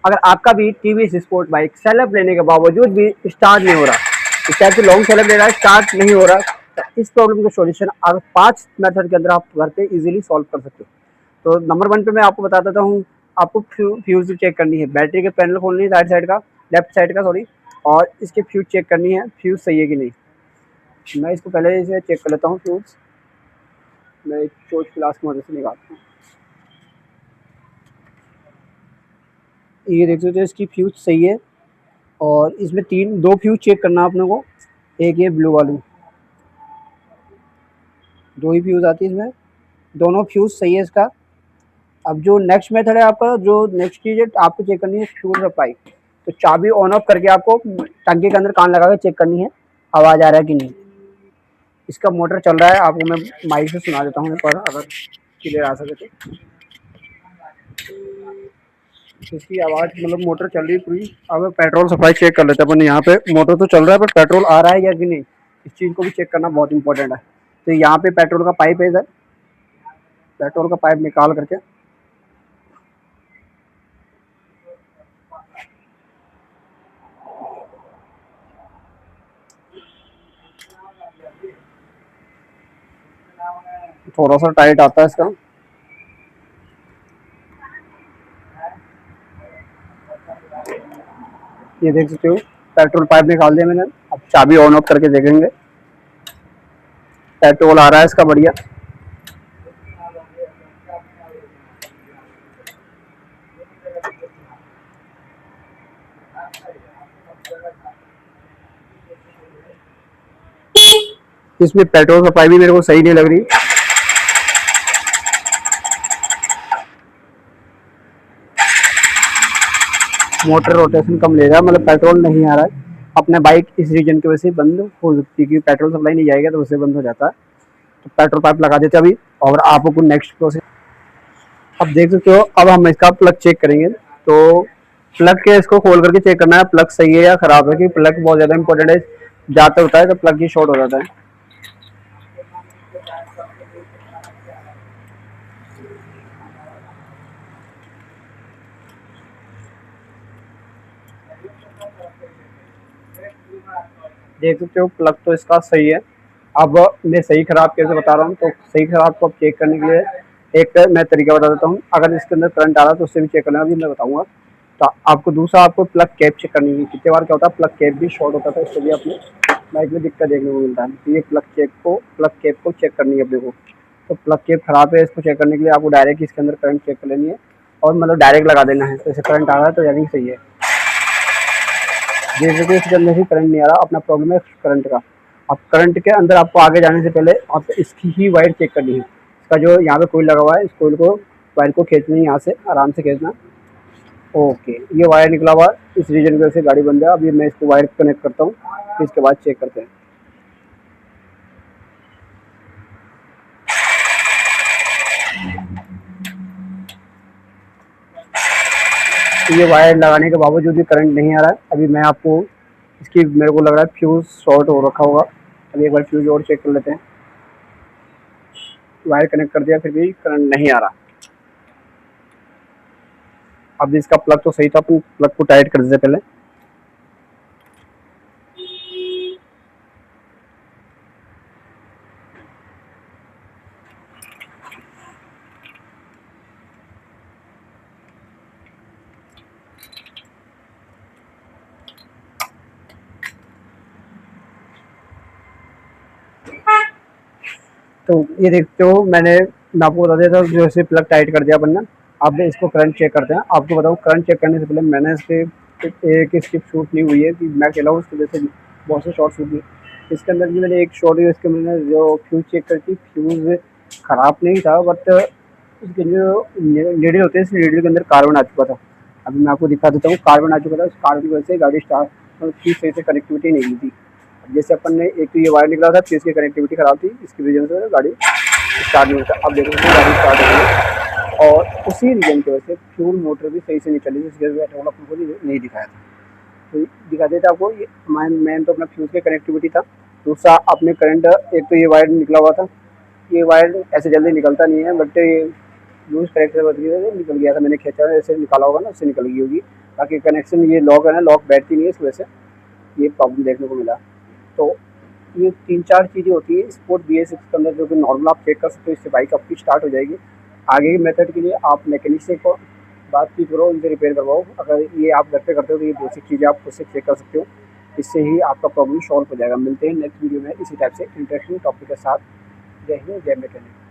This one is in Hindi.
अगर आपका भी टीवीएस स्पोर्ट बाइक सेल्फ लेने के बावजूद भी स्टार्ट नहीं हो रहा, इस टाइप से लॉन्ग सेल्फ ले रहा है, स्टार्ट नहीं हो रहा, तो इस प्रॉब्लम का सॉल्यूशन आप 5 मेथड के अंदर आप घर पे इजीली सॉल्व कर सकते हो। तो नंबर 1 पे मैं आपको बता देता हूँ। आपको फ्यूज चेक करनी है, बैटरी के पैनल खोलनी है राइट साइड का, लेफ्ट साइड का सॉरी, और इसके फ्यूज चेक करनी है, फ्यूज सही है कि नहीं। मैं इसको पहले इसे चेक कर लेता हूँ फ्यूज। मैं एक टॉर्च फ्लास्क की मदद से निकालता हूँ। ये देख सकते हो इसकी फ्यूज सही है, और इसमें दो फ्यूज चेक करना है अपने को। एक ये ब्लू वाली, दो ही फ्यूज आती है इसमें, दोनों फ्यूज सही है इसका। अब जो नेक्स्ट मेथड है आपका, जो नेक्स्ट चीज है आपको चेक करनी है फ्यूल सप्लाई। तो चाबी ऑन ऑफ करके आपको टंकी के अंदर कान लगा के चेक करनी है आवाज आ रहा है कि नहीं। इसका मोटर चल रहा है, आपको मैं माइक से सुना देता हूँ एक बार, अगर क्लियर आ सके तो। इसकी आवाज मतलब मोटर चल रही है पूरी। अब पेट्रोल सप्लाई चेक कर लेते हैं अपन। यहाँ पे मोटर तो चल रहा है पर पेट्रोल आ रहा है या कि नहीं, इस चीज को भी चेक करना बहुत इंपॉर्टेंट है। तो यहाँ पे पेट्रोल का पाइप है, इधर पेट्रोल का पाइप निकाल करके थोड़ा सा टाइट आता है इसका। ये देख सकते हो पेट्रोल पाइप निकाल दिया मैंने। अब चाबी ऑन ऑफ करके देखेंगे, पेट्रोल आ रहा है इसका बढ़िया। इसमें पेट्रोल सप्लाई भी मेरे को सही नहीं लग रही। मोटर रोटेशन कम ले रहा है, मतलब पेट्रोल नहीं आ रहा है। अपने बाइक इस रीजन की वजह से बंद हो सकती है, क्योंकि पेट्रोल सप्लाई नहीं जाएगा तो उससे बंद हो जाता है। तो पेट्रोल पाइप लगा देते अभी, और आपको नेक्स्ट प्रोसेस। अब देख सकते हो, अब हम इसका प्लग चेक करेंगे। तो प्लग के इसको खोल करके चेक करना है प्लग सही है या खराब है, कि प्लग बहुत ज्यादा इंपॉर्टेंट है। जाता होता है तो प्लग ही शॉर्ट हो जाता है। देख सकते हो प्लग तो इसका सही है। अब मैं सही खराब कैसे बता रहा हूँ, तो सही खराब को अब चेक करने के लिए एक मैं तरीका बता देता हूँ। अगर इसके अंदर करंट आ रहा है तो उससे भी चेक करना है, अभी मैं बताऊंगा। तो आपको दूसरा आपको प्लग कैप चेक करनी है। कितने बार क्या होता है प्लग कैप भी शॉर्ट होता है, इससे भी अपने बाइक में दिक्कत देखने को मिलता है। तो ये प्लग कैप को चेक करनी है अपने को। तो प्लग कैप खराब है, इसको चेक करने के लिए आपको डायरेक्ट इसके अंदर करंट चेक कर लेनी है, और मतलब डायरेक्ट लगा देना है। तो ऐसे करंट आ रहा है तो यानी सही है। जैसे कि इसके अंदर ही करंट नहीं आ रहा, अपना प्रॉब्लम है करंट का। अब करंट के अंदर आपको आगे जाने से पहले आप इसकी ही वायर चेक करनी है। इसका जो यहाँ पे कोईल लगा हुआ है, इस कोईल को वायर को खींचना है, यहाँ से आराम से खींचना। ओके, ये वायर निकला हुआ है, इस रीजन की वजह से गाड़ी बंद है। अभी मैं इसको वायर कनेक्ट करता हूँ, इसके बाद चेक करते हैं। तो ये वायर लगाने के बावजूद भी करंट नहीं आ रहा है। अभी मैं आपको इसकी, मेरे को लग रहा है फ्यूज शॉर्ट हो रखा होगा। अभी एक बार फ्यूज और चेक कर लेते हैं। वायर कनेक्ट कर दिया फिर भी करंट नहीं आ रहा। अब इसका प्लग तो सही था, अपन प्लग को टाइट कर देते पहले। तो ये देखते हो, मैं आपको बता देता हूँ, जैसे प्लग टाइट कर दिया अपन ने। अब इसको करंट चेक करते हैं। आपको बताऊँ, करंट चेक करने से पहले मैंने इसके एक स्किप शूट नहीं हुई है, कि मैं अकेला हूँ, उसकी वजह से बहुत से शॉर्ट शूट हुई। इसके अंदर भी मैंने एक शॉर्ट हुई, इसके मैंने जो फ्यूज चेक करती, फ्यूज खराब नहीं था, बट उसके जो नीडल होते हैं, इस नीडल के अंदर कार्बन आ चुका था। अभी मैं आपको दिखा देता हूँ, कार्बन आ चुका था। उस कार्बन की वजह से गाड़ी स्टार्ट की सही से कनेक्टिविटी नहीं हुई थी। जैसे अपन ने एक तो ये वायर निकला था, फिर इसकी कनेक्टिविटी खराब थी, इसकी वजह से गाड़ी स्टार्ट नहीं होता। अब देखो गाड़ी स्टार्ट हो गई, और उसी रीजन की वजह से फ्यूल मोटर भी सही से नहीं चली, जिसकी वजह से अपन को नहीं दिखाया था। तो दिखा देता आपको। ये मेन तो अपना फ्यूज की कनेक्टिविटी था। दूसरा अपने करंट, एक तो ये वायर निकला हुआ था। ये वायर ऐसे जल्दी निकलता नहीं है, बट ये लूज कनेक्टर बदली निकल गया था। मैंने खींचा, ऐसे निकाला होगा ना, उससे निकल गई होगी। बाकी कनेक्शन ये लॉक है ना, लॉक बैठती नहीं है, इस वजह से ये प्रॉब्लम देखने को मिला। तो ये 3-4 चीज़ें होती है स्पोर्ट BS6 के अंदर जो कि नॉर्मल आप चेक कर सकते हो, इससे बाइक आपकी स्टार्ट हो जाएगी। आगे के मेथड के लिए आप मैकेनिक से को बातचीत करो, उनसे रिपेयर करवाओ। अगर ये आप घर पे करते हो तो ये बेसिक चीज़ें आप खुद से चेक कर सकते हो, इससे ही आपका प्रॉब्लम सॉल्व हो जाएगा। मिलते हैं नेक्स्ट वीडियो में इसी टाइप से इंटरेस्टिंग टॉपिक के साथ। जय हिंद, जय मैकेनिक।